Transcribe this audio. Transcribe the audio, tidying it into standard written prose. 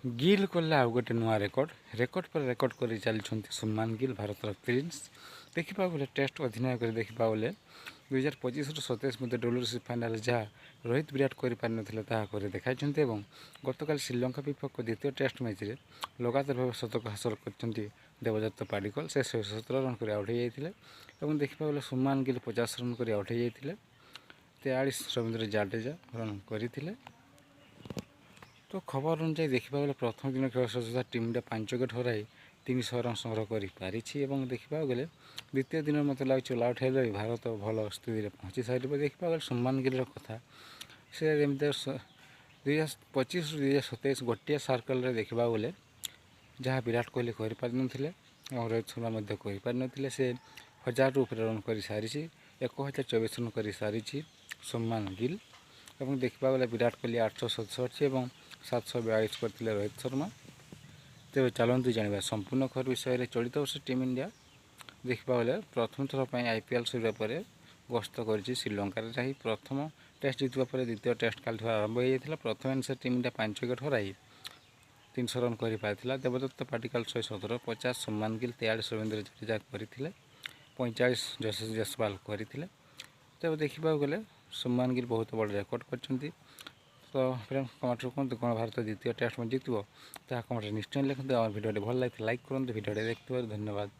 गिल कले आउ गोटे नुआ रेकर्ड रेकर्ड पर रेकर्ड कर चलते सुमान गिल भारतर प्रिंस देखा बोले टेस्ट अधिनायक देखा बोले 2025-27 मध्य WC फाइनाल जहाँ रोहित विराट कर देखाई गतकाल श्रीलंका विपक्ष द्वितीय टेस्ट मैच रे लगातार भाव शतक हासिल कर देवदत्त पाडिकल से 117 रन कर आउट हो जाते देखा बोले सुमान गिल 50 रन कर आउट हो जाते 43 रवींद्र जाडेजा रन करते। तो खबर अनुसार देखा गले प्रथम दिन खेल सुधा टीम 5 विकेट हर 300 रन संग्रह कर देखा गले द्वितीय दिन मत लगे ऑल आउट है भारत भल स्थिति पहुँची सारे देखा गले सुमान गिल कथा से 2025-2027 गोटे सर्कल देखा गले जहाँ विराट कोहली कर रोहित शर्मा कर से 1000 ऊपर रन कर सारी 1024 रन कर सारी सुमान गिल और देखा गले विराट कोहली 867 और 742 करते रोहित शर्मा। तेज चलते जाना संपूर्ण खबर विषय चलित वर्ष टीम इंडिया देखा गले प्रथम थर पर IPL सर गस्त कर श्रीलंका जहाँ प्रथम टेस्ट जीतवा पर द्वितीय टेस्ट काल आरंभ हो जाता प्रथम इनिंग्स टीम इंडिया 5 विकेट हर 300 रन कर पारी देवदत्त पाटिकल 117 50 सुमान गिल 43 रवींद्र जडेजा करते 45 यशस्वी जायसवाल करते तेज देखा गले सुमान गिल बहुत बड़ रेकर्ड कर तो फ्रेंड्स कमेंट कहते कौन भारत द्वितीय टेस्ट में जीत कमेंट निश्चय लिखते और भिडियो भल लगे लाइक करूँ भिडियो देखते धन्यवाद।